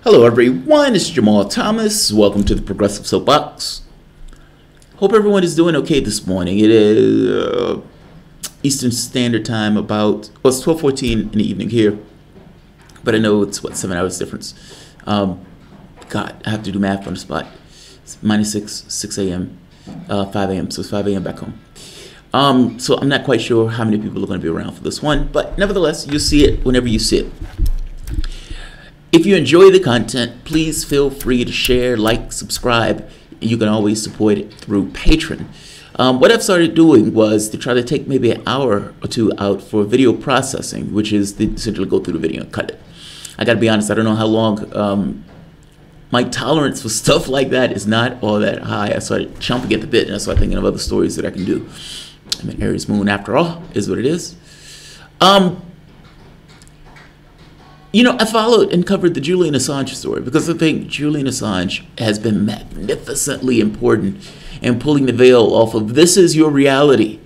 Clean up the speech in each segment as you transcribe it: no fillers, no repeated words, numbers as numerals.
Hello everyone, it's Jamarl Thomas. Welcome to the Progressive Soapbox. Hope everyone is doing okay this morning. It is Eastern Standard Time it's 12:14 in the evening here. But I know it's, 7 hours difference. God, I have to do math on the spot. It's minus 6 a.m., 5 a.m., so it's 5 a.m. back home. So I'm not quite sure how many people are going to be around for this one, but nevertheless, you'll see it whenever you see it. If you enjoy the content, please feel free to share, like, subscribe. You can always support it through Patreon. What I've started doing was to try to take maybe an hour or two out for video processing, which is to essentially go through the video and cut it. I gotta be honest, I don't know how long my tolerance for stuff like that is not all that high. I started chomping at the bit and I started thinking of other stories that I can do. I'm an Aries moon after all, is what it is. You know, I followed and covered the Julian Assange story because I think Julian Assange has been magnificently important in pulling the veil off of this is your reality.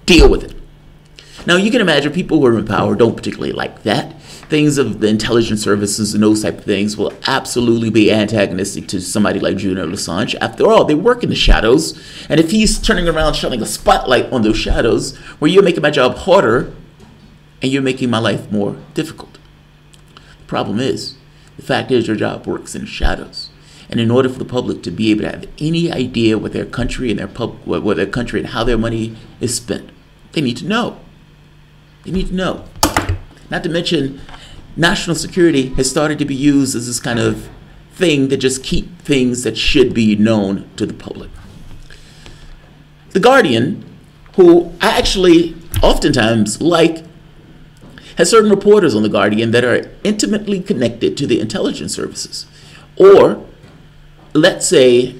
Deal with it. Now, you can imagine people who are in power don't particularly like that. Things of the intelligence services and those type of things will absolutely be antagonistic to somebody like Julian Assange. After all, they work in the shadows. And if he's turning around shining a spotlight on those shadows, where you're making my job harder and you're making my life more difficult. The problem is, the fact is your job works in the shadows. And in order for the public to be able to have any idea what their country and and how their money is spent, they need to know. They need to know. Not to mention, national security has started to be used as this kind of thing to just keep things that should be known to the public. The Guardian, who I actually oftentimes like, has certain reporters on The Guardian that are intimately connected to the intelligence services. Or, let's say,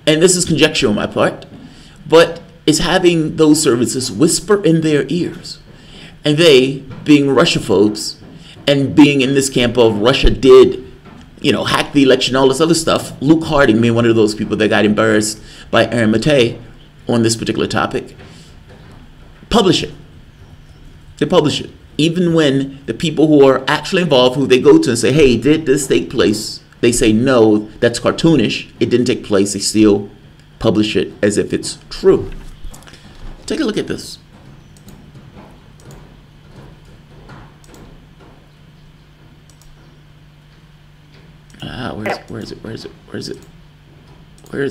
and this is conjecture on my part, but is having those services whisper in their ears. And they, being Russophobes, and being in this camp of Russia did, hack the election, all this other stuff, Luke Harding being one of those people that got embarrassed by Aaron Matei on this particular topic, publish it. They publish it. Even when the people who are actually involved, who they go to and say, hey, did this take place? They say, no, that's cartoonish. It didn't take place. They still publish it as if it's true. Take a look at this. Where is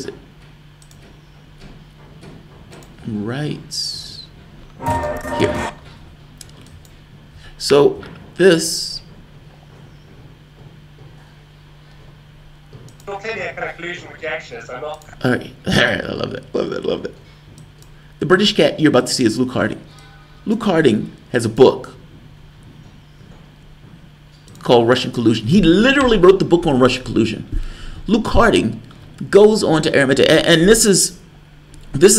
it? Right here. So this. You're clearly a kind of collusion reactionist. I'm not. All right. I love that. The British cat you're about to see is Luke Harding. Luke Harding has a book called Russian Collusion. He literally wrote the book on Russian collusion. Luke Harding goes on to Aaron Matei, and this is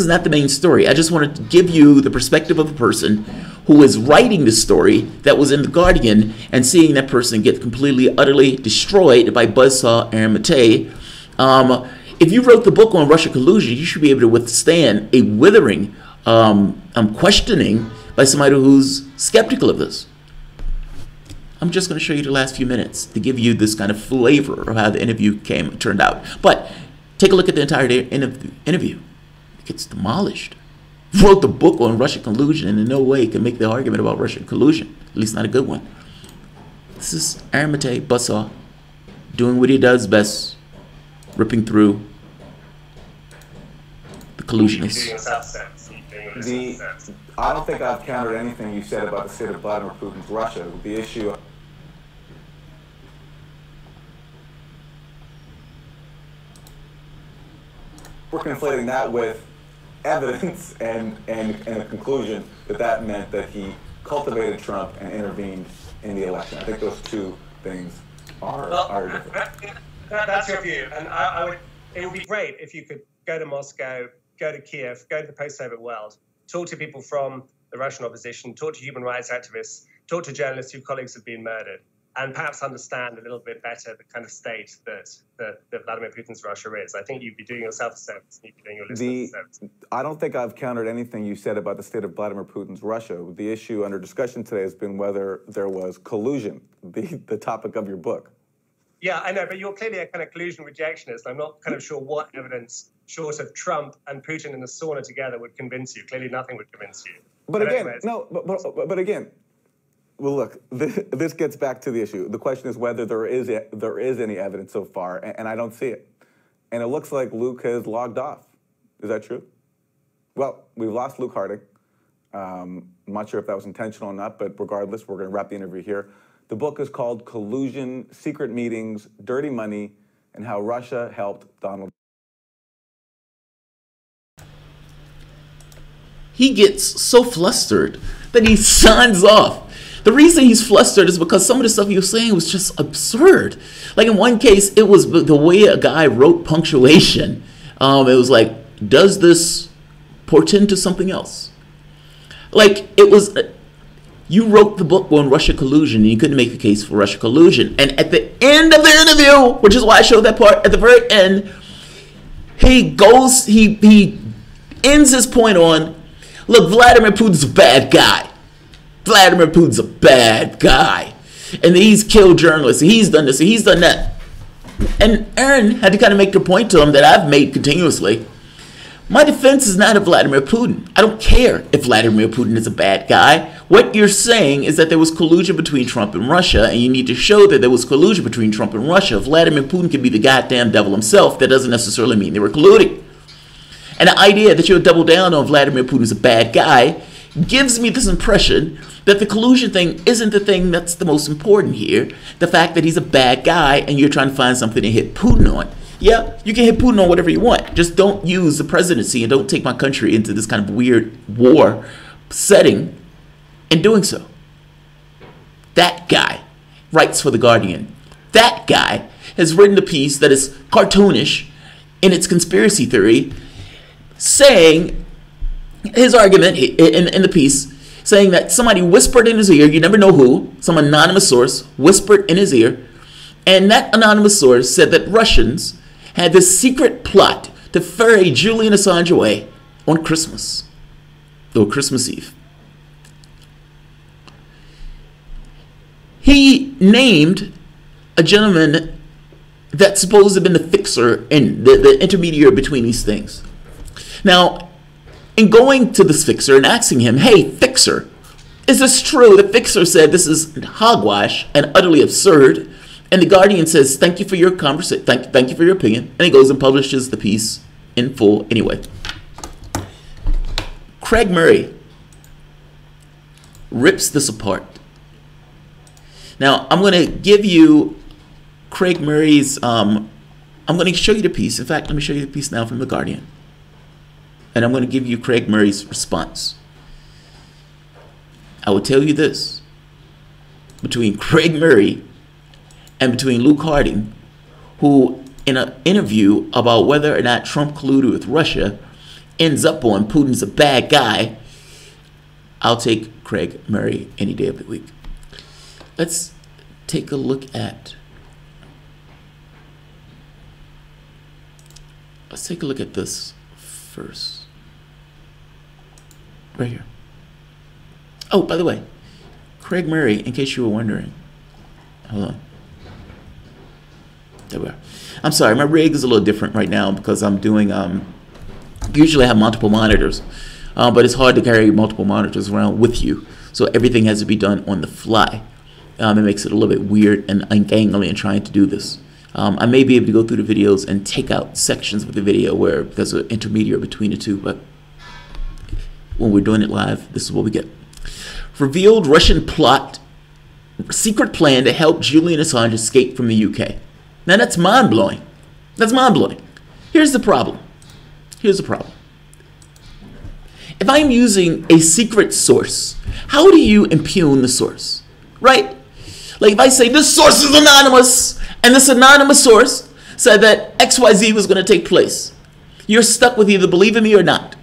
not the main story. I just wanted to give you the perspective of the person who is writing the story that was in The Guardian and seeing that person get completely, utterly destroyed by buzzsaw Aaron Matei. If you wrote the book on Russian collusion, you should be able to withstand a withering questioning by somebody who's skeptical of this. I'm just going to show you the last few minutes to give you this kind of flavor of how the interview turned out. But take a look at the entire interview. It gets demolished. Wrote the book on Russian collusion and in no way can make the argument about Russian collusion, at least not a good one. This is Aaron Matei, buzzsaw, doing what he does best, ripping through the collusionists. I don't think I've countered anything you said about the state of Vladimir Putin's Russia. The issue. We're conflating that with evidence and a conclusion that meant that he cultivated Trump and intervened in the election. I think those two things are different. That's your view, and it would be great if you could go to Moscow, go to Kiev, go to the post-Soviet world, talk to people from the Russian opposition, talk to human rights activists, talk to journalists whose colleagues have been murdered, and perhaps understand a little bit better the kind of state that Vladimir Putin's Russia is. I think you'd be doing yourself a service, and you'd be doing your listeners a service. I don't think I've countered anything you said about the state of Vladimir Putin's Russia. The issue under discussion today has been whether there was collusion, the topic of your book. Yeah, I know, but you're clearly a kind of collusion rejectionist. I'm not kind of sure what evidence, short of Trump and Putin in the sauna together, would convince you. Clearly nothing would convince you. But again, but again, well, look, this gets back to the issue. The question is whether there is any evidence so far, and I don't see it. And it looks like Luke has logged off. Is that true? Well, we've lost Luke Harding. I'm not sure if that was intentional or not, but regardless, we're going to wrap the interview here. The book is called Collusion, Secret Meetings, Dirty Money, and How Russia Helped Donald. He gets so flustered that he signs off. The reason he's flustered is because some of the stuff he was saying was just absurd. Like in one case, it was the way a guy wrote punctuation. It was like, does this portend to something else? Like it was, you wrote the book on Russia collusion and you couldn't make a case for Russia collusion. And at the end of the interview, which is why I showed that part at the very end, he ends his point on, look, Vladimir Putin's a bad guy. Vladimir Putin's a bad guy. And he's killed journalists. And he's done this. And he's done that. And Aaron had to kind of make the point to him that I've made continuously. My defense is not of Vladimir Putin. I don't care if Vladimir Putin is a bad guy. What you're saying is that there was collusion between Trump and Russia, and you need to show that there was collusion between Trump and Russia. Vladimir Putin can be the goddamn devil himself. That doesn't necessarily mean they were colluding. And the idea that you'll double down on Vladimir Putin's a bad guy gives me this impression that the collusion thing isn't the thing that's the most important here. The fact that he's a bad guy and you're trying to find something to hit Putin on. Yeah, you can hit Putin on whatever you want. Just don't use the presidency and don't take my country into this kind of weird war setting in doing so. That guy writes for The Guardian. That guy has written a piece that is cartoonish in its conspiracy theory, saying his argument in the piece, saying that somebody whispered in his ear, you never know who, some anonymous source whispered in his ear, and that anonymous source said that Russians had this secret plot to ferry Julian Assange away on Christmas, or Christmas Eve. He named a gentleman that's supposed to have been the fixer and the intermediary between these things. Now, in going to this fixer and asking him, hey, fixer, is this true? The fixer said this is hogwash and utterly absurd. And The Guardian says, thank you for your conversation, thank you for your opinion. And he goes and publishes the piece in full anyway. Craig Murray rips this apart. Now, I'm going to give you Craig Murray's, I'm going to show you the piece. In fact, let me show you the piece now from The Guardian. And I'm going to give you Craig Murray's response. I will tell you this. Between Craig Murray and between Luke Harding, who in an interview about whether or not Trump colluded with Russia ends up on Putin's a bad guy, I'll take Craig Murray any day of the week. Let's take a look at this first. Right here. Oh, by the way, Craig Murray, in case you were wondering. Hold on. There we are. I'm sorry, my rig is a little different right now because I'm doing, usually I have multiple monitors, but it's hard to carry multiple monitors around with you. So everything has to be done on the fly. It makes it a little bit weird and ungangly in trying to do this. I may be able to go through the videos and take out sections of the video where there's an intermediary between the two, but when we're doing it live, this is what we get. Revealed Russian plot, secret plan to help Julian Assange escape from the UK. Now that's mind-blowing. That's mind-blowing. Here's the problem. Here's the problem. If I'm using a secret source, how do you impugn the source? Right? Like if I say this source is anonymous, and this anonymous source said that XYZ was going to take place, you're stuck with either believing me or not.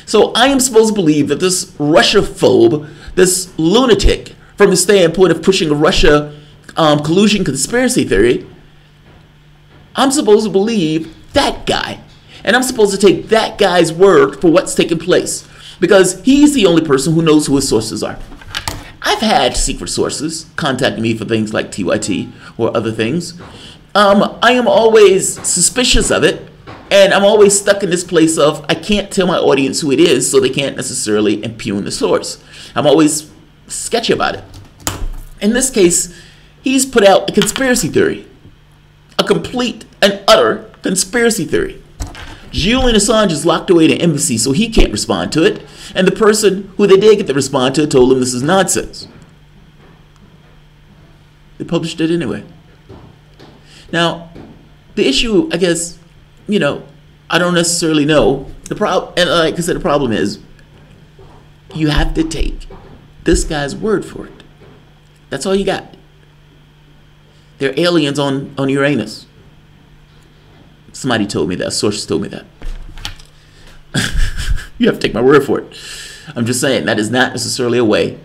So I am supposed to believe that this Russia-phobe, this lunatic, from the standpoint of pushing a Russia collusion conspiracy theory, I'm supposed to believe that guy. And I'm supposed to take that guy's word for what's taking place, because he's the only person who knows who his sources are. I've had secret sources contact me for things like TYT or other things. I am always suspicious of it, and I'm always stuck in this place of I can't tell my audience who it is, so they can't necessarily impugn the source. I'm always sketchy about it. In this case, he's put out a conspiracy theory, a complete and utter conspiracy theory. Julian Assange is locked away in an embassy, so he can't respond to it. And the person who they did get to respond to told him this is nonsense. They published it anyway. Now, the issue, I guess, I don't necessarily know. And like I said, the problem is you have to take this guy's word for it. That's all you got. They're aliens on Uranus. Somebody told me that. A source told me that. You have to take my word for it. I'm just saying that is not necessarily a way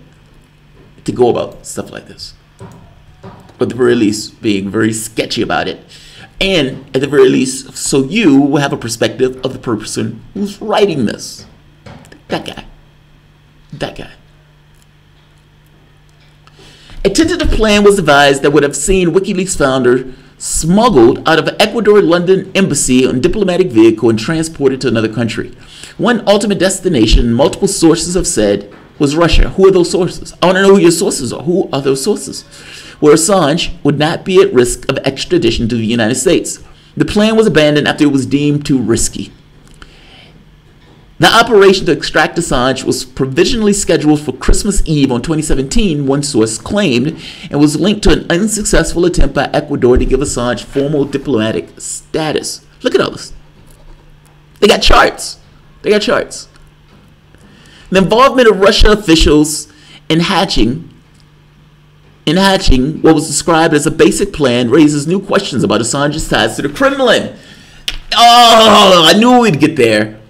to go about stuff like this. But at the very least, being very sketchy about it. And at the very least, so you will have a perspective of the person who's writing this. That guy. That guy. A tentative plan was devised that would have seen WikiLeaks founder smuggled out of an Ecuador London embassy on a diplomatic vehicle and transported to another country. One ultimate destination, multiple sources have said, was Russia. Who are those sources? I want to know who your sources are. Who are those sources? Where Assange would not be at risk of extradition to the United States. The plan was abandoned after it was deemed too risky. The operation to extract Assange was provisionally scheduled for Christmas Eve on 2017, one source claimed, and was linked to an unsuccessful attempt by Ecuador to give Assange formal diplomatic status. Look at all this. They got charts. They got charts. The involvement of Russia officials in hatching what was described as a basic plan raises new questions about Assange's ties to the Kremlin. Oh, I knew we'd get there.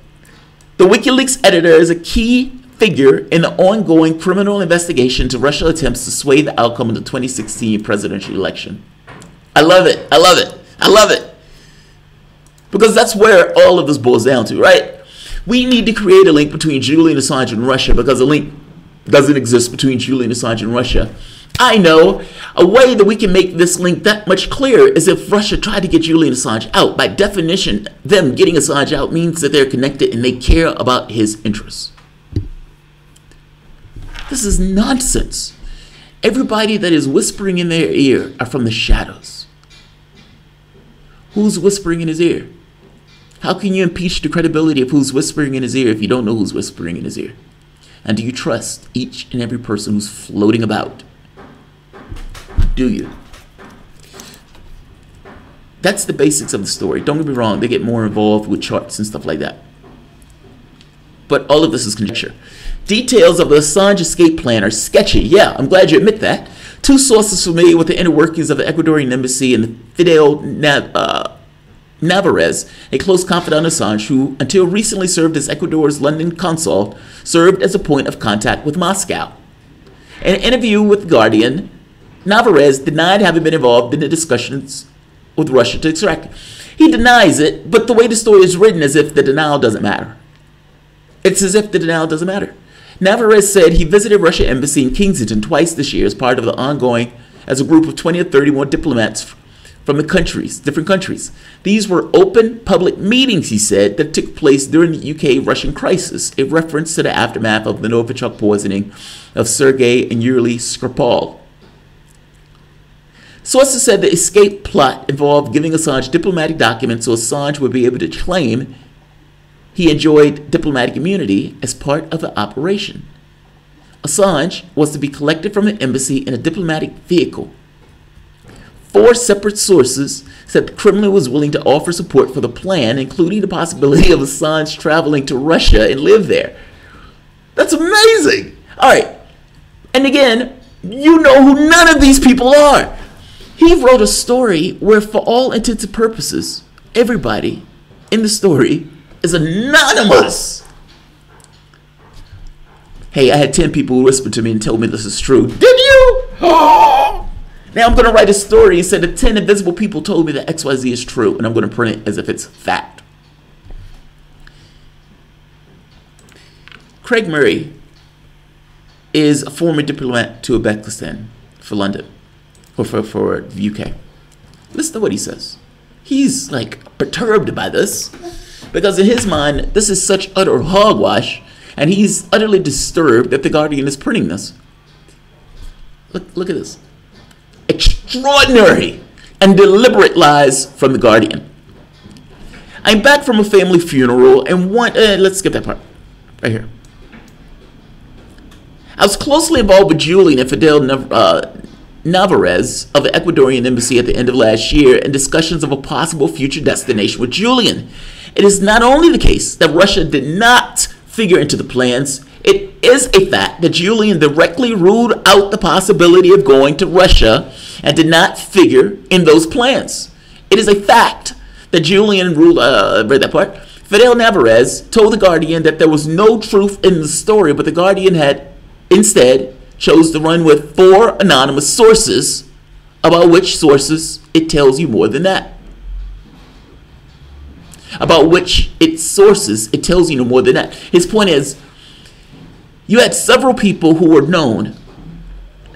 The WikiLeaks editor is a key figure in the ongoing criminal investigation into Russia's attempts to sway the outcome of the 2016 presidential election. I love it. I love it. I love it. Because that's where all of this boils down to, right? We need to create a link between Julian Assange and Russia because a link doesn't exist between Julian Assange and Russia. I know a way that we can make this link that much clearer is if Russia tried to get Julian Assange out. By definition, them getting Assange out means that they're connected and they care about his interests. This is nonsense. Everybody that is whispering in their ear are from the shadows. Who's whispering in his ear? How can you impeach the credibility of who's whispering in his ear if you don't know who's whispering in his ear? And do you trust each and every person who's floating about? Do you? That's the basics of the story. Don't get me wrong, they get more involved with charts and stuff like that. But all of this is conjecture. Details of the Assange escape plan are sketchy. Yeah, I'm glad you admit that. Two sources familiar with the inner workings of the Ecuadorian embassy and Fidel Navarez, a close confidant of Assange, who until recently served as Ecuador's London consul, served as a point of contact with Moscow. In an interview with The Guardian, Navarez denied having been involved in the discussions with Russia to extract it. He denies it, but the way the story is written is as if the denial doesn't matter. It's as if the denial doesn't matter. Navarez said he visited Russia embassy in Kensington twice this year as part of the ongoing, as a group of 20 or 30 more diplomats from the countries, different countries. These were open public meetings, he said, that took place during the UK-Russian crisis, a reference to the aftermath of the Novichok poisoning of Sergei and Yuri Skripal. Sources said the escape plot involved giving Assange diplomatic documents so Assange would be able to claim he enjoyed diplomatic immunity as part of the operation. Assange was to be collected from the embassy in a diplomatic vehicle. 4 separate sources said the Kremlin was willing to offer support for the plan, including the possibility of Assange traveling to Russia and live there. That's amazing! All right. And again, you know who none of these people are. He wrote a story where, for all intents and purposes, everybody in the story is anonymous. Hey, I had 10 people who whispered to me and told me this is true. Did you? Oh! Now I'm going to write a story and say that 10 invisible people told me that XYZ is true, and I'm going to print it as if it's fact. Craig Murray is a former diplomat to Uzbekistan for London, or for the UK. Listen to what he says. He's like perturbed by this, because in his mind, this is such utter hogwash, and he's utterly disturbed that The Guardian is printing this. Look at this. Extraordinary and deliberate lies from The Guardian. I'm back from a family funeral and let's skip that part right here. I was closely involved with Julian and Fidel Navarez of the Ecuadorian embassy at the end of last year in discussions of a possible future destination with Julian. It is not only the case that Russia did not figure into the plans, it is a fact that Julian directly ruled out the possibility of going to Russia and did not figure in those plans. It is a fact that Julian ruled, read that part. Fidel Navarez told The Guardian that there was no truth in the story, but The Guardian had instead chose to run with 4 anonymous sources, about which sources it tells you more than that. About which its sources it tells you no more than that. His point is, you had several people who were known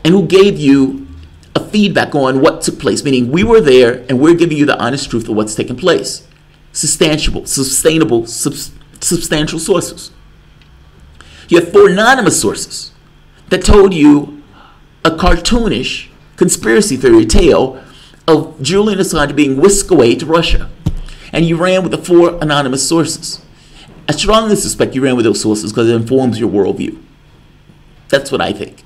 and who gave you a feedback on what took place, meaning we were there and we're giving you the honest truth of what's taking place. Substantial sources. You have 4 anonymous sources that told you a cartoonish conspiracy theory tale of Julian Assange being whisked away to Russia. And you ran with the 4 anonymous sources. I strongly suspect you ran with those sources because it informs your worldview. That's what I think.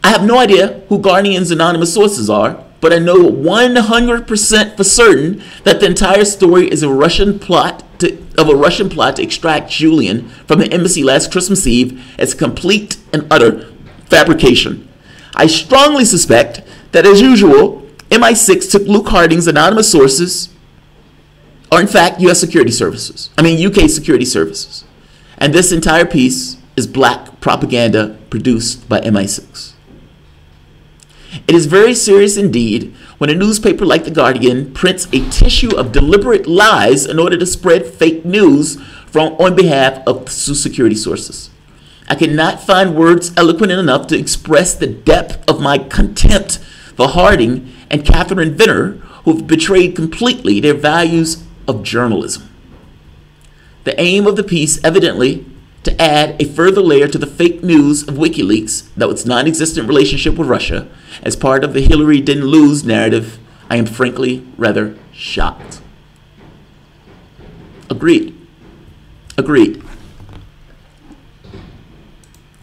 I have no idea who Guardian's anonymous sources are, but I know 100% for certain that the entire story is a Russian plot to extract Julian from the embassy last Christmas Eve as complete and utter fabrication. I strongly suspect that, as usual, MI6 took Luke Harding's anonymous sources, or in fact, UK security services. And this entire piece is black propaganda produced by MI6. It is very serious indeed when a newspaper like The Guardian prints a tissue of deliberate lies in order to spread fake news on behalf of security sources. I cannot find words eloquent enough to express the depth of my contempt for Harding and Catherine Venner, who have betrayed completely their values of journalism. The aim of the piece, evidently, to add a further layer to the fake news of WikiLeaks, that its non-existent relationship with Russia, as part of the Hillary didn't lose narrative, I am frankly rather shocked. Agreed.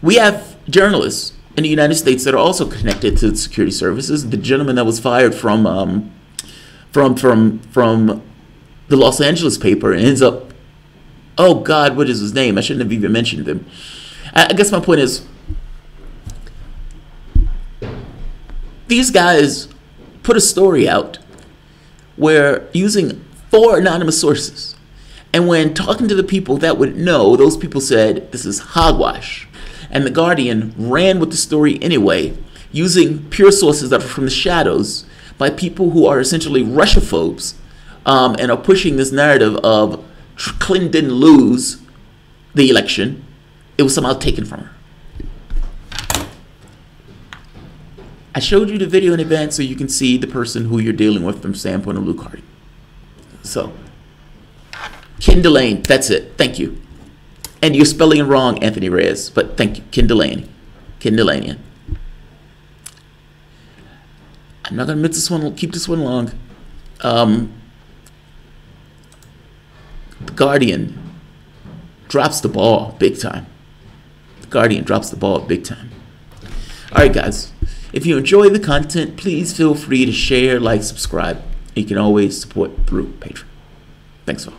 We have journalists in the United States that are also connected to the security services. The gentleman that was fired from the Los Angeles paper and ends up, oh God, what is his name? I shouldn't have even mentioned him. I guess my point is, these guys put a story out where using 4 anonymous sources, and when talking to the people that would know, those people said this is hogwash. And The Guardian ran with the story anyway, using pure sources that are from the shadows by people who are essentially Russophobes, and are pushing this narrative of Clinton didn't lose the election, it was somehow taken from her. I showed you the video in advance so you can see the person who you're dealing with from the standpoint of Luke Harding. So, Ken Delaney, that's it. Thank you. And you're spelling it wrong, Anthony Reyes, but thank you, Ken Delaney. Ken Delaney. I'm not gonna keep this one long. The Guardian drops the ball big time. The Guardian drops the ball big time. All right, guys. If you enjoy the content, please feel free to share, like, subscribe. You can always support through Patreon. Thanks all.